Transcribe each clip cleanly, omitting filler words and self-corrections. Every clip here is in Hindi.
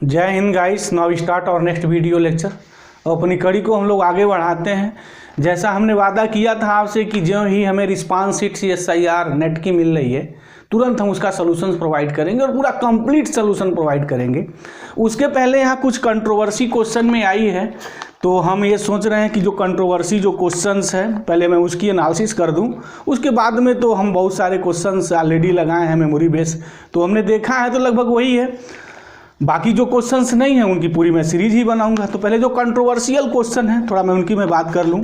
जय हिंद गाइस। नाउ स्टार्ट और नेक्स्ट वीडियो लेक्चर। अपनी कड़ी को हम लोग आगे बढ़ाते हैं। जैसा हमने वादा किया था आपसे कि जो ही हमें रिस्पांस शीट SIR नेट की मिल रही है तुरंत हम उसका सॉल्यूशंस प्रोवाइड करेंगे और पूरा कंप्लीट सॉल्यूशन प्रोवाइड करेंगे। उसके पहले यहाँ कुछ कंट्रोवर्सी क्वेश्चन में आई है, तो हम ये सोच रहे हैं कि जो कंट्रोवर्सी जो क्वेश्चंस है पहले मैं उसकी एनालिसिस कर दूं, उसके बाद में तो हम बहुत सारे क्वेश्चंस ऑलरेडी लगाए हैं मेमोरी बेस, तो हमने देखा है तो लगभग वही है। बाकी जो क्वेश्चंस नहीं है उनकी पूरी मैं सीरीज ही बनाऊंगा। तो पहले जो कंट्रोवर्शियल क्वेश्चन है थोड़ा मैं उनकी बात कर लूं।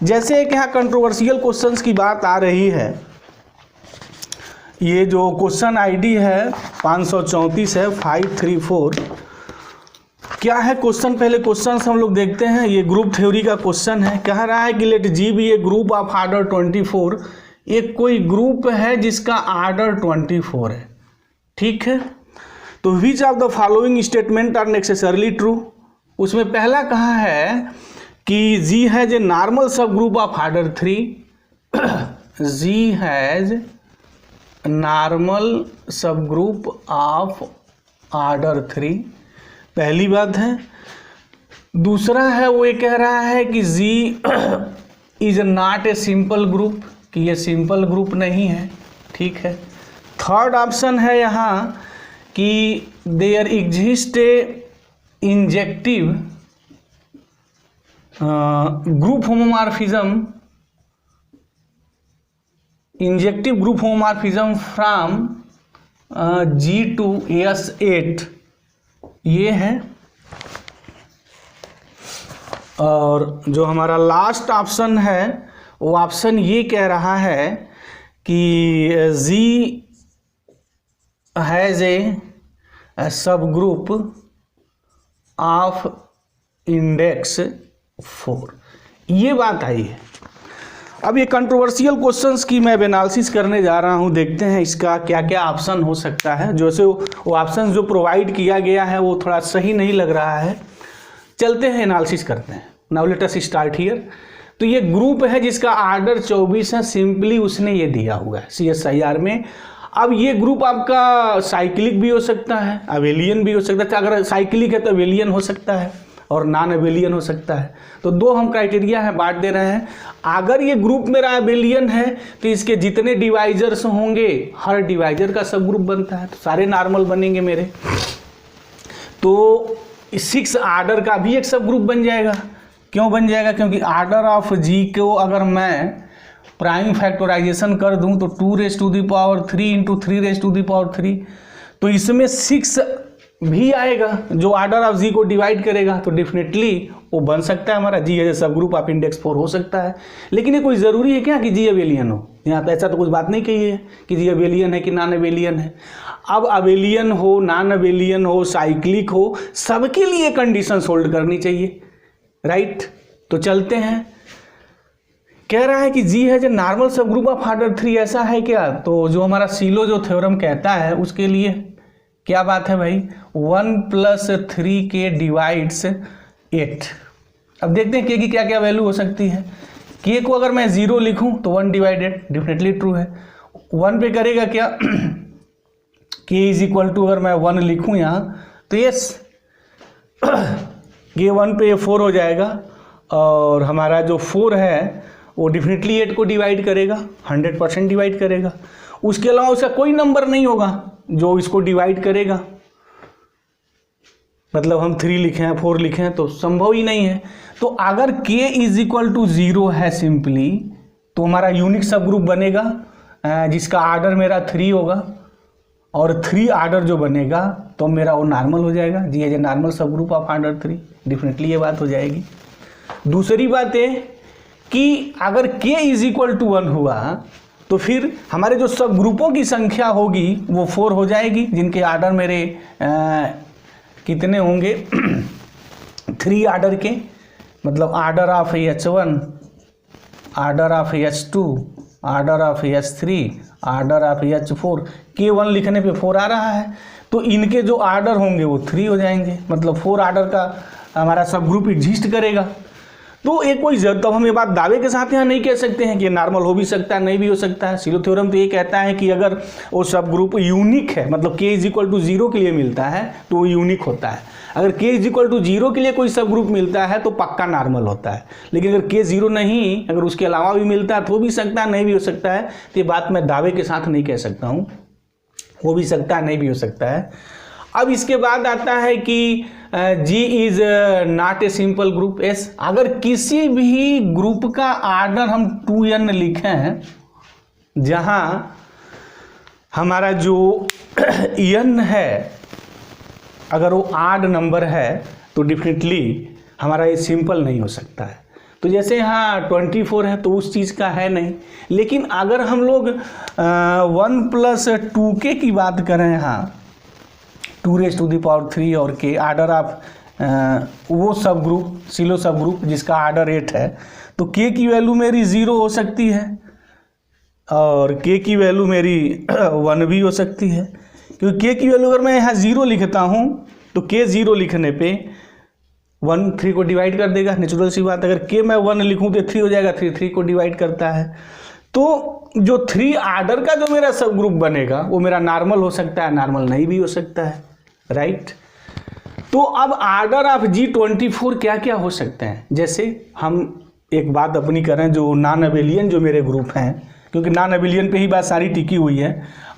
जैसे एक यहाँ कंट्रोवर्शियल क्वेश्चंस की बात आ रही है, ये जो क्वेश्चन आईडी है 534 है 534। क्या है क्वेश्चन, पहले क्वेश्चन हम लोग देखते हैं। ये ग्रुप थ्योरी का क्वेश्चन है। कह रहा है कि let G be a group of order 24। एक कोई ग्रुप है जिसका आर्डर 24 है, ठीक है। तो which of the following statement are necessarily true. उसमें पहला कहा है कि G has a normal subgroup of order 3। G has normal subgroup of order 3, पहली बात है। दूसरा है वो ये कह रहा है कि G is not a simple group, कि ये सिंपल ग्रुप नहीं है, ठीक है। थर्ड ऑप्शन है यहाँ कि there exist a injective group homomorphism, injective group homomorphism from G to S8, ये है। और जो हमारा लास्ट ऑप्शन है वो ऑप्शन ये कह रहा है कि जी हैज ए सब ग्रुप ऑफ इंडेक्स 4, ये बात आई है। अब ये कंट्रोवर्शियल क्वेश्चंस की मैं एनालिसिस करने जा रहा हूँ। देखते हैं इसका क्या क्या ऑप्शन हो सकता है। जैसे वो ऑप्शन जो प्रोवाइड किया गया है वो थोड़ा सही नहीं लग रहा है। चलते हैं एनालिसिस करते हैं। Now let us start here. तो ये ग्रुप है जिसका आर्डर 24 है, सिंपली उसने ये दिया हुआ है CSIR में। अब ये ग्रुप आपका साइक्लिक भी हो सकता है, अवेलियन भी हो सकता है। अगर साइक्लिक है तो अवेलियन हो सकता है और नॉन अवेलियन हो सकता है। तो दो हम क्राइटेरिया है बांट दे रहे हैं। अगर ये ग्रुप मेरा अवेलियन है तो इसके जितने डिवाइजर्स होंगे हर डिवाइजर का सब ग्रुप बनता है, तो सारे नॉर्मल बनेंगे मेरे। तो 6 आर्डर का भी एक सब ग्रुप बन जाएगा। क्यों बन जाएगा? क्योंकि आर्डर ऑफ जी को अगर मैं प्राइम फैक्टराइजेशन कर दूं तो 2⁻³ इंटू 3⁻3, तो इसमें 6 भी आएगा जो आर्डर ऑफ जी को डिवाइड करेगा, तो डेफिनेटली वो बन सकता है हमारा जी एज सब ग्रुप ऑफ इंडेक्स 4 हो सकता है। लेकिन ये कोई ज़रूरी है क्या कि जी अवेलियन हो? यहाँ तो ऐसा तो कुछ बात नहीं कही है कि जी अवेलियन है कि नॉन अवेलियन है। अब अवेलियन हो, नॉन अवेलियन हो, साइक्लिक हो, सबके लिए कंडीशंस होल्ड करनी चाहिए, राइट। तो चलते हैं। कह रहा है कि जी है जो normal subgroup of order 3, ऐसा है क्या? तो जो हमारा सीलो जो थ्योरम कहता है उसके लिए क्या बात है भाई, 1 + 3 के डिवाइड्स 8। अब देखते हैं के की क्या क्या वैल्यू हो सकती है। के को अगर मैं 0 लिखूं तो 1/8 डेफिनेटली ट्रू है। 1 पे करेगा क्या के = अगर मैं 1 लिखूं यहाँ तो यस के 1 पे 4 हो जाएगा, और हमारा जो 4 है वो डेफिनेटली 8 को डिवाइड करेगा, 100% डिवाइड करेगा। उसके अलावा उसका कोई नंबर नहीं होगा जो इसको डिवाइड करेगा। मतलब हम 3 लिखे हैं, 4 लिखे हैं तो संभव ही नहीं है। तो अगर k = 0 है सिंपली, तो हमारा यूनिक सब ग्रुप बनेगा जिसका आर्डर मेरा 3 होगा, और 3 आर्डर जो बनेगा तो मेरा वो नॉर्मल हो जाएगा। जी as a normal subgroup of order 3, definitely ये बात हो जाएगी। दूसरी बात है कि अगर k = 1 हुआ तो फिर हमारे जो सब ग्रुपों की संख्या होगी वो 4 हो जाएगी, जिनके आर्डर मेरे कितने होंगे 3 आर्डर के, मतलब order of H1, order of H2, order of H3, order of H4। K1 लिखने पे 4 आ रहा है, तो इनके जो आर्डर होंगे वो 3 हो जाएंगे, मतलब 4 आर्डर का हमारा सब ग्रुप एग्जिस्ट करेगा। तो एक कोई जरूरत, तो हम ये बात दावे के साथ यहाँ नहीं कह सकते हैं कि नॉर्मल हो भी सकता है, नहीं भी हो सकता है। सीलो थ्योरम तो ये कहता है कि अगर वो सब ग्रुप यूनिक है, मतलब k = 0 के लिए मिलता है तो वो यूनिक होता है। अगर k इज इक्वल टू 0 के लिए कोई सब ग्रुप मिलता है तो पक्का नॉर्मल होता है, लेकिन अगर k 0 नहीं, अगर उसके अलावा भी मिलता है तो भी सकता है, नहीं भी हो सकता है। तो ये बात मैं दावे के साथ नहीं कह सकता हूँ, हो भी सकता है, नहीं भी हो सकता है। अब इसके बाद आता है कि G is not a simple group. S अगर किसी भी ग्रुप का आर्डर हम 2n लिखें जहाँ हमारा जो n है अगर वो आड नंबर है तो डेफिनेटली हमारा ये सिंपल नहीं हो सकता है। तो जैसे यहाँ 24 है तो उस चीज़ का है नहीं, लेकिन अगर हम लोग 1 + 2k की बात करें यहाँ 2⁻³ और k आर्डर ऑफ वो सब ग्रुप, सिलो सब ग्रुप जिसका आर्डर 8 है, तो k की वैल्यू मेरी 0 हो सकती है और k की वैल्यू मेरी 1 भी हो सकती है, क्योंकि k की वैल्यू अगर मैं यहाँ 0 लिखता हूँ तो k 0 लिखने पे 1 3 को डिवाइड कर देगा, नेचुरल सी बात। अगर k मैं 1 लिखूँ तो 3 हो जाएगा, 3 3 को डिवाइड करता है। तो जो 3 आर्डर का जो मेरा सब ग्रुप बनेगा वो मेरा नॉर्मल हो सकता है, नॉर्मल नहीं भी हो सकता है, राइट। तो अब आर्डर ऑफ G24 क्या क्या हो सकते हैं, जैसे हम एक बात अपनी करें जो नॉन अबेलियन जो मेरे ग्रुप हैं, क्योंकि नॉन अबेलियन पे ही बात सारी टिकी हुई है,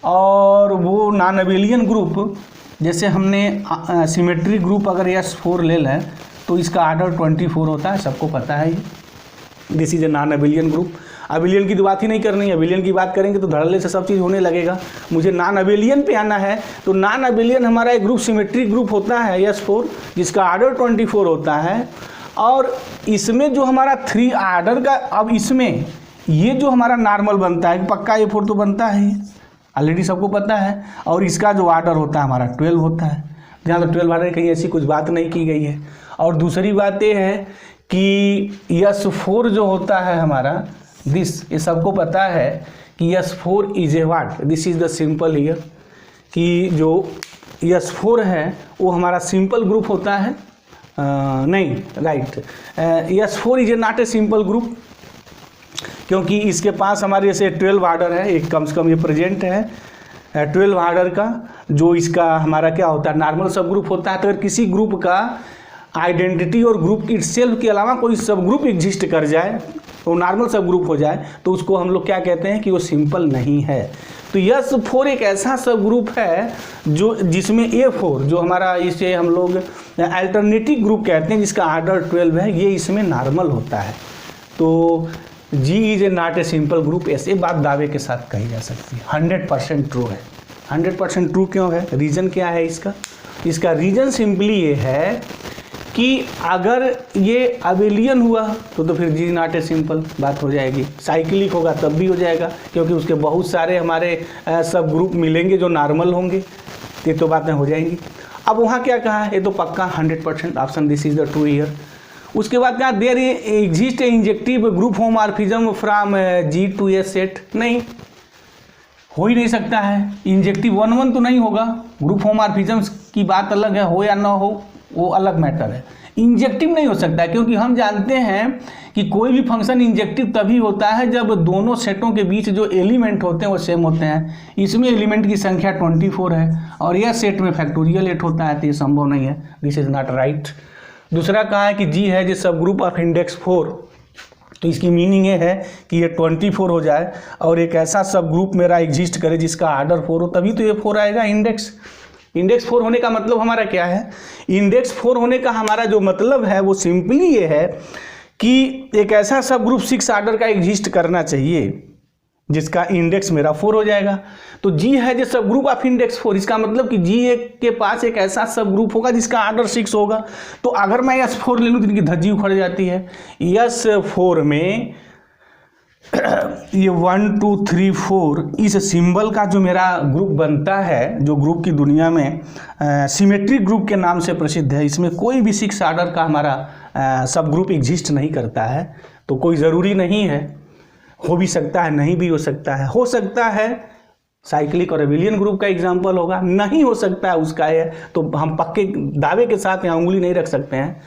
और वो नॉन अबेलियन ग्रुप जैसे हमने सिमेट्री ग्रुप अगर S4 ले लें तो इसका आर्डर 24 होता है, सबको पता है ये। This is a non abelian group. Abelian की तो बात ही नहीं करनी है, अबेलियन की बात करेंगे तो धड़ल्ले से सब चीज़ होने लगेगा। मुझे नॉन अबेलियन पे आना है, तो नॉन अबेलियन हमारा एक ग्रुप सिमेट्रिक ग्रुप होता है S4 जिसका आर्डर 24 होता है, और इसमें जो हमारा 3 आर्डर का, अब इसमें ये जो हमारा नॉर्मल बनता है पक्का ये 4 तो बनता है, ऑलरेडी सबको पता है, और इसका जो आर्डर होता है हमारा 12 होता है, जहाँ तक 12 आर्डर कहीं ऐसी कुछ बात नहीं की गई है। और दूसरी बात ये है कि S4 जो होता है हमारा दिस, ये सबको पता है कि S4 is a what, this is the simple here, कि जो S4 है वो हमारा सिंपल ग्रुप होता है, नहीं right, S4 is a not a simple group, क्योंकि इसके पास हमारे जैसे 12 आर्डर है, एक कम से कम ये प्रेजेंट है 12 आर्डर का, जो इसका हमारा क्या होता है नॉर्मल सब ग्रुप होता है। तो अगर किसी ग्रुप का आइडेंटिटी और ग्रुप इटसेल्फ के अलावा कोई सब ग्रुप एग्जिस्ट कर जाए, वो नॉर्मल सब ग्रुप हो जाए, तो उसको हम लोग क्या कहते हैं कि वो सिंपल नहीं है। तो S4 एक ऐसा सब ग्रुप है जो जिसमें A4 जो हमारा, इसे हम लोग अल्टरनेटिव ग्रुप कहते हैं जिसका आर्डर 12 है, ये इसमें नॉर्मल होता है। तो G is a not a simple group, ऐसे बात दावे के साथ कही जा सकती है, 100% ट्रू है। 100% ट्रू क्यों है, रीज़न क्या है इसका? इसका रीज़न सिंपली ये है कि अगर ये अबेलियन हुआ तो फिर G नॉट ए सिंपल बात हो जाएगी, साइक्लिक होगा तब भी हो जाएगा, क्योंकि उसके बहुत सारे हमारे सब ग्रुप मिलेंगे जो नॉर्मल होंगे, ये तो बातें हो जाएंगी। अब वहाँ क्या कहा है, ये तो पक्का 100% option this is the true here. उसके बाद कहा there exist a injective group homomorphism from G to S set, नहीं हो ही नहीं सकता है, इंजेक्टिव 1 तो नहीं होगा, ग्रुप होमॉर्फिज्म की बात अलग है, हो या ना हो वो अलग मैटर है, इंजेक्टिव नहीं हो सकता, क्योंकि हम जानते हैं कि कोई भी फंक्शन इंजेक्टिव तभी होता है जब दोनों सेटों के बीच जो एलिमेंट होते हैं वो सेम होते हैं। इसमें एलिमेंट की संख्या 24 है और यह सेट में फैक्टोरियल 8 होता है, तो ये संभव नहीं है, दिस इज नॉट राइट। दूसरा कहा है कि G है जो सब ग्रुप ऑफ इंडेक्स 4, तो इसकी मीनिंग ये है कि ये 24 हो जाए और एक ऐसा सब ग्रुप मेरा एग्जिस्ट करे जिसका आर्डर 4 हो, तभी तो ये 4 आएगा। इंडेक्स 4 होने का मतलब हमारा क्या है, इंडेक्स 4 होने का हमारा जो मतलब है वो सिंपली ये है कि एक ऐसा सब ग्रुप 6 आर्डर का एग्जिस्ट करना चाहिए जिसका इंडेक्स मेरा 4 हो जाएगा। तो G है जो सब ग्रुप ऑफ इंडेक्स 4, इसका मतलब कि G के पास एक ऐसा सब ग्रुप होगा जिसका आर्डर 6 होगा। तो अगर मैं S4 ले लूँ तो इनकी धज्जी उखड़ जाती है। S4 में ये 1 2 3 4 इस सिंबल का जो मेरा ग्रुप बनता है, जो ग्रुप की दुनिया में सिमेट्रिक ग्रुप के नाम से प्रसिद्ध है, इसमें कोई भी 6 आर्डर का हमारा सब ग्रुप एग्जिस्ट नहीं करता है। तो कोई ज़रूरी नहीं है, हो भी सकता है नहीं भी हो सकता है, हो सकता है साइक्लिक और अबेलियन ग्रुप का एग्जाम्पल होगा, नहीं हो सकता है उसका है, तो हम पक्के दावे के साथ यहाँ उंगली नहीं रख सकते हैं।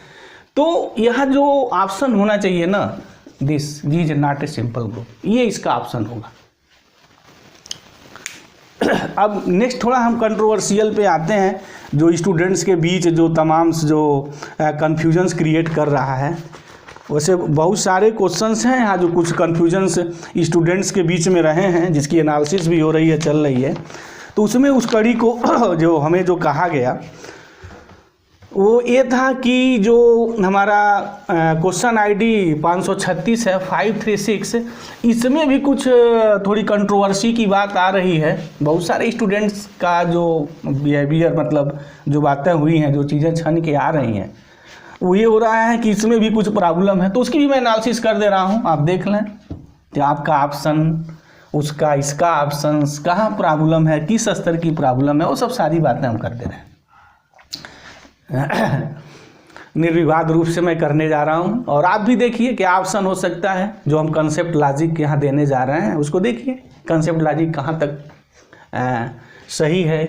तो यहाँ जो ऑप्शन होना चाहिए ना, this G is not a simple group, ये इसका ऑप्शन होगा। अब नेक्स्ट थोड़ा हम कंट्रोवर्शियल पे आते हैं, जो स्टूडेंट्स के बीच जो तमाम जो कन्फ्यूजन्स क्रिएट कर रहा है। वैसे बहुत सारे क्वेश्चंस हैं यहाँ जो कुछ कन्फ्यूजन्स स्टूडेंट्स के बीच में रहे हैं, जिसकी एनालिसिस भी हो रही है, चल रही है। तो उसमें उस कड़ी को जो हमें जो कहा गया वो ये था कि जो हमारा क्वेश्चन आईडी 536 है 536, इसमें भी कुछ थोड़ी कंट्रोवर्सी की बात आ रही है। बहुत सारे स्टूडेंट्स का जो बिहेवियर, मतलब जो बातें हुई हैं, जो चीज़ें छन के आ रही हैं, वो ये हो रहा है कि इसमें भी कुछ प्रॉब्लम है। तो उसकी भी मैं एनालिसिस कर दे रहा हूँ, आप देख लें कि आपका ऑप्शन, उसका, इसका ऑप्शन कहाँ प्रॉब्लम है, किस स्तर की प्रॉब्लम है, वो सब सारी बातें हम कर दे रहे हैं। निर्विवाद रूप से मैं करने जा रहा हूं, और आप भी देखिए क्या ऑप्शन हो सकता है। जो हम कंसेप्ट लॉजिक यहाँ देने जा रहे हैं उसको देखिए, कंसेप्ट लॉजिक कहाँ तक सही है,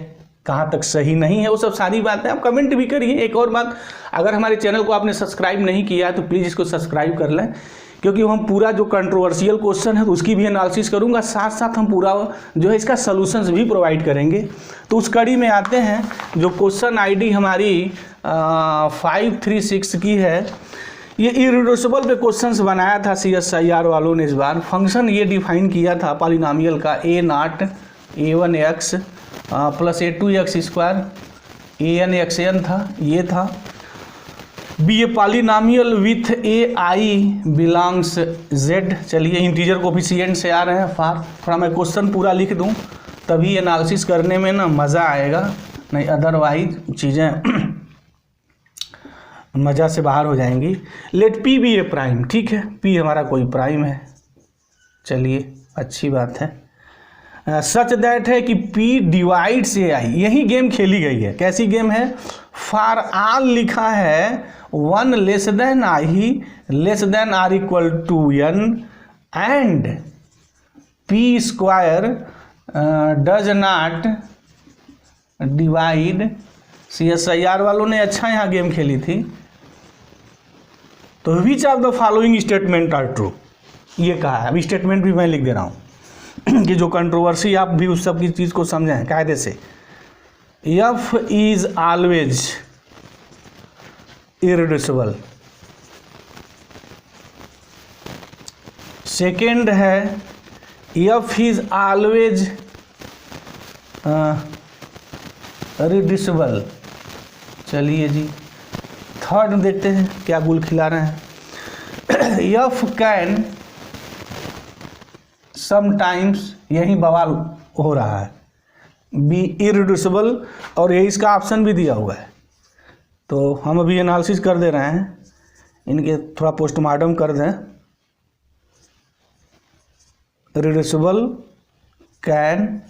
कहाँ तक सही नहीं है, वो सब सारी बातें आप कमेंट भी करिए। एक और बात, अगर हमारे चैनल को आपने सब्सक्राइब नहीं किया है तो प्लीज़ इसको सब्सक्राइब कर लें, क्योंकि हम पूरा जो कंट्रोवर्शियल क्वेश्चन है तो उसकी भी एनालिसिस करूंगा, साथ साथ हम पूरा जो है इसका सॉल्यूशंस भी प्रोवाइड करेंगे। तो उस कड़ी में आते हैं, जो क्वेश्चन आईडी हमारी 536 की है, ये इरिड्यूसिबल पे क्वेश्चंस बनाया था CSIR वालों ने। इस बार फंक्शन ये डिफाइन किया था पॉलिनोमियल का A0 A1x plus A2x square ANxN था, ये था। Be a polynomial with AI belongs Z। चलिए इंटीजर कोफिशिएंट से आ रहे हैं फार, थोड़ा मैं क्वेश्चन पूरा लिख दूं तभी एनालिसिस करने में ना मज़ा आएगा, नहीं अदरवाइज चीज़ें मज़ा से बाहर हो जाएंगी। लेट P बी ए प्राइम, ठीक है, P हमारा कोई प्राइम है, चलिए अच्छी बात है। सच दैट है कि P डिवाइड्स AI, यही गेम खेली गई है। कैसी गेम है? फॉर ऑल लिखा है 1 less than I less than R equal to N and P square does not divide. CSIR वालों ने अच्छा यहाँ गेम खेली थी। तो which of the following statement are true, ये कहा है। अभी स्टेटमेंट भी मैं लिख दे रहा हूँ कि जो कंट्रोवर्सी, आप भी उस सब की चीज़ को समझें कायदे से। F is always irreducible. Second है F इज ऑलवेज रिड्यूसिबल। चलिए जी, थर्ड देखते हैं क्या गुल खिला रहे हैं। F कैन समटाइम्स, यही बवाल हो रहा है, बी इरिड्यूसिबल, और यही इसका ऑप्शन भी दिया हुआ है। तो हम अभी एनालिसिस कर दे रहे हैं, इनके थोड़ा पोस्टमार्टम कर दें। Reducible can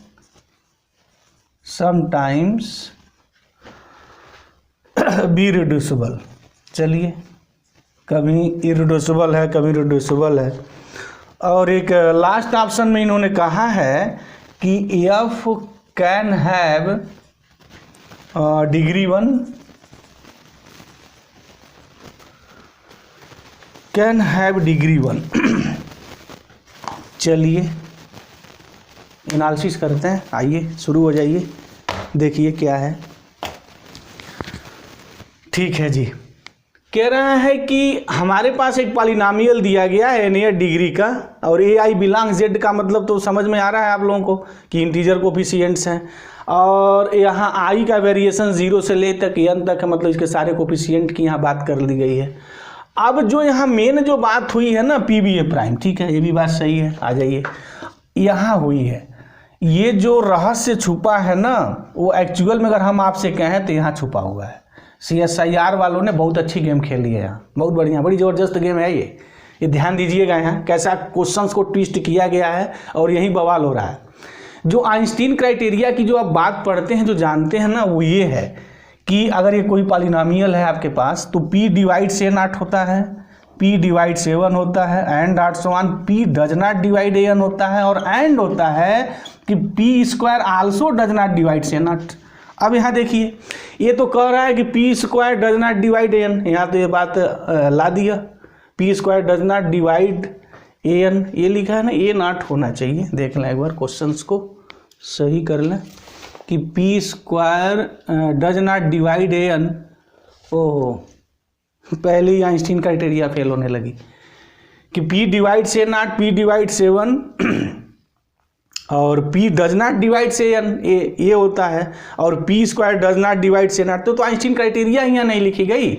sometimes be reducible. चलिए, कभी इरिड्यूसिबल है, कभी रिड्यूसिबल है। और एक लास्ट ऑप्शन में इन्होंने कहा है कि F can have degree 1, can have degree 1। चलिए एनालिसिस करते हैं, आइए शुरू हो जाइए, देखिए क्या है। ठीक है जी, कह रहा है कि हमारे पास एक पॉलिनोमियल दिया गया है n डिग्री का, और AI बिलोंग्स Z का मतलब तो समझ में आ रहा है आप लोगों को कि इंटीजर कोफिशिएंट्स हैं, और यहाँ I का वेरिएशन 0 से ले तक N तक है, मतलब इसके सारे कोफिशिएंट की यहाँ बात कर दी गई है। अब जो यहाँ मेन जो बात हुई है ना P बी ए प्राइम, ठीक है, ये भी बात सही है, आ जाइए, यहाँ हुई है। ये जो रहस्य छुपा है ना, वो एक्चुअल में अगर हम आपसे कहें तो यहाँ छुपा हुआ है। CSIR वालों ने बहुत अच्छी गेम खेली है यहाँ, बहुत बढ़िया, बड़ी ज़बरदस्त गेम है ये ध्यान दीजिएगा यहाँ कैसा क्वेश्चंस को ट्विस्ट किया गया है, और यही बवाल हो रहा है। जो आइंस्टीन क्राइटेरिया की जो आप बात पढ़ते हैं, जो जानते हैं ना, वो ये है कि अगर ये कोई पॉलिनोमियल है आपके पास तो P डिवाइड से A0 होता है, P डिवाइड से A1 होता है, and so on, P does not divide AN होता है, और एंड होता है कि P square also does not divide से A0। अब यहाँ देखिए, ये तो कह रहा है कि P square does not divide AN, यहाँ तो ये बात ला दिया, P square does not divide AN, ये लिखा है ना, A0 होना चाहिए। देख लें एक बार क्वेश्चंस को, सही कर लें कि p square does not divide a n. ओहो, पहले ही आइंस्टीन क्राइटेरिया फेल होने लगी कि पी डिवाइड से नॉट, पी डिवाइड से 1 और पी डज नॉट डिवाइड से एन, ये होता है, और p square does not divide से नॉट, तो आइंस्टीन क्राइटेरिया यहाँ नहीं लिखी गई।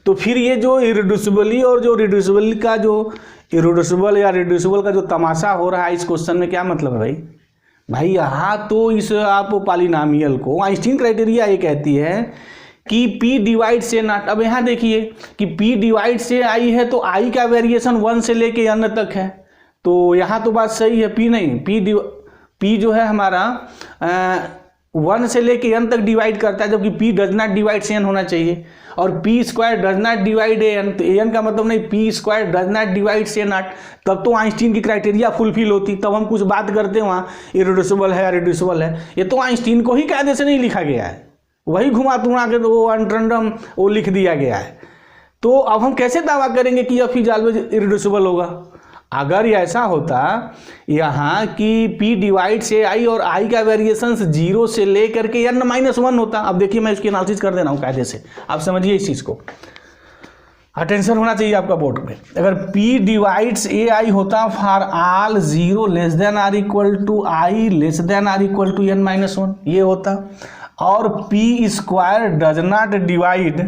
तो फिर ये जो इरिड्यूसिबली और जो रिड्यूसिबल का जो इरिड्यूसिबल या रिड्यूसिबल का जो तमाशा हो रहा है इस क्वेश्चन में, क्या मतलब है भाई यहाँ तो इस आप पॉलिनॉमियल को आइंस्टीन क्राइटेरिया ये कहती है कि p डिवाइड से नॉट। अब यहाँ देखिए कि p डिवाइड से i है तो i का वेरिएशन 1 से लेके n तक है, तो यहाँ तो बात सही है। p नहीं, p जो है हमारा 1 से लेके n तक डिवाइड करता है, जबकि p डज नॉट डिवाइड से n होना चाहिए। और p square does not divide an, तो an का मतलब नहीं, p square does not divide से नॉट, तब तो आइंस्टीन की क्राइटेरिया फुलफिल होती, तब हम कुछ बात करते हैं वहाँ इरिड्यूसिबल है या रिड्यूसिबल है। ये तो आइंस्टीन को ही कायदे से नहीं लिखा गया है, वही घुमा तुमा के तो वो अनट्रंडम वो लिख दिया गया है। तो अब हम कैसे दावा करेंगे कि एफ इज ऑलवेज इरिड्यूसिबल होगा? अगर ऐसा होता यहाँ कि p डिवाइड से i और i का वेरिएशन 0 से लेकर के n-1 होता। अब देखिए मैं इसकी एनालिसिस कर दे रहा हूँ कायदे से, आप समझिए इस चीज़ को, अटेंशन होना चाहिए आपका बोर्ड पे। अगर p डिवाइड्स ai होता for all 0 less than or equal to i less than or equal to n-1, ये होता। और p square does not divide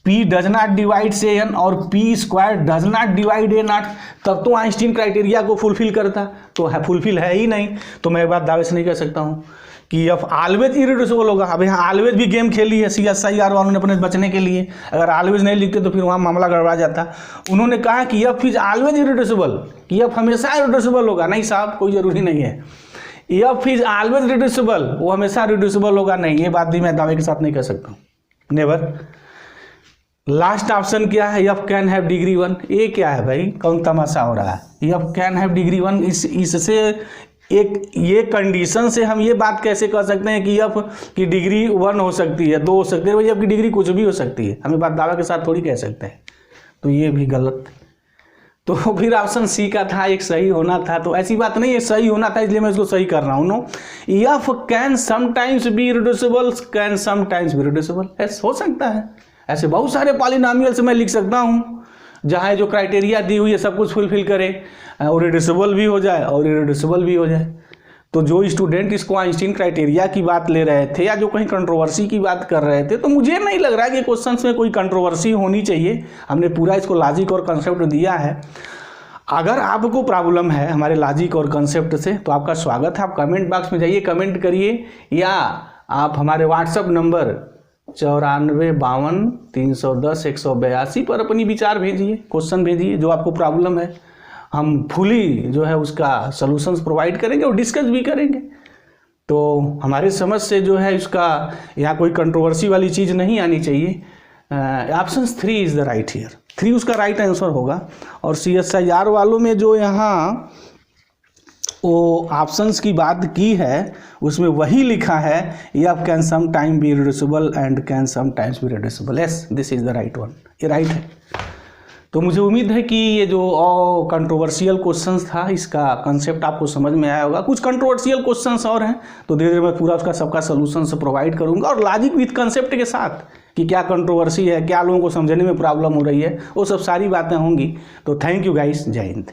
p does not divide से n और p square does not divide a naught, तब तो आइंस्टीन क्राइटेरिया को फुलफिल करता, तो है फुलफिल है ही नहीं। तो मैं एक बात दावे से नहीं कह सकता हूँ कि एफ ऑलवेज इरिड्यूसिबल होगा। अब यहाँ ऑलवेज भी गेम खेली है CSIR वालों ने अपने बचने के लिए, अगर ऑलवेज नहीं लिखते तो फिर वहाँ मामला गड़बड़ा जाता। उन्होंने कहा कि एफ इज ऑलवेज इरिड्यूसिबल, कि एफ हमेशा इरिड्यूसिबल होगा। नहीं साहब, कोई ज़रूरी नहीं है। एफ इज ऑलवेज रिड्यूसिबल, वो हमेशा रिड्यूसिबल होगा नहीं, ये बात भी मैं दावे के साथ नहीं कह सकता हूँ, नेवर। लास्ट ऑप्शन क्या है? F can have degree 1। ये क्या है भाई, कौन तमाशा हो रहा है? एफ कैन हैव डिग्री 1, इससे एक ये कंडीशन से हम ये बात कैसे कर सकते हैं कि एफ की डिग्री 1 हो सकती है, 2 हो सकती है? भाई एफ की डिग्री कुछ भी हो सकती है, हम ये बात दावा के साथ थोड़ी कह सकते हैं, तो ये भी गलत। तो फिर ऑप्शन सी का था एक सही होना था, तो ऐसी बात नहीं है, सही होना था इसलिए मैं इसको सही कर रहा हूँ। No, f can sometimes be reducible, can sometimes be reducible, ऐसा हो सकता है। ऐसे बहुत सारे पॉलिनॉमियल से मैं लिख सकता हूँ जहाँ जो क्राइटेरिया दी हुई है सब कुछ फुलफिल करे और रिड्यूसिबल भी हो जाए और इरिड्यूसिबल भी हो जाए। तो जो स्टूडेंट इसको आइंस्टीन क्राइटेरिया की बात ले रहे थे या जो कहीं कंट्रोवर्सी की बात कर रहे थे, तो मुझे नहीं लग रहा है कि क्वेश्चन में कोई कंट्रोवर्सी होनी चाहिए। हमने पूरा इसको लॉजिक और कंसेप्ट दिया है। अगर आपको प्रॉब्लम है हमारे लॉजिक और कंसेप्ट से तो आपका स्वागत है, आप कमेंट बॉक्स में जाइए, कमेंट करिए, या आप हमारे व्हाट्सएप नंबर 9452310182 पर अपनी विचार भेजिए, क्वेश्चन भेजिए जो आपको प्रॉब्लम है। हम फुली जो है उसका सॉल्यूशंस प्रोवाइड करेंगे और डिस्कस भी करेंगे। तो हमारे समझ से जो है इसका यहाँ कोई कंट्रोवर्सी वाली चीज़ नहीं आनी चाहिए। Option 3 is the right here, 3 उसका राइट आंसर होगा। और CSIR वालों में जो यहाँ वो ऑप्शंस की बात की है उसमें वही लिखा है, F can some time be reducible and can some times be reducible. Yes, this is the right one, ये राइट है। तो मुझे उम्मीद है कि ये जो कंट्रोवर्शियल क्वेश्चंस था इसका कंसेप्ट आपको समझ में आया होगा। कुछ कंट्रोवर्शियल क्वेश्चंस और हैं तो धीरे धीरे मैं पूरा उसका सबका सोल्यूशन से प्रोवाइड करूंगा और लॉजिक विद कंसेप्ट के साथ कि क्या कंट्रोवर्सी है, क्या लोगों को समझने में प्रॉब्लम हो रही है, वो सब सारी बातें होंगी। तो थैंक यू गाइस, जय हिंद।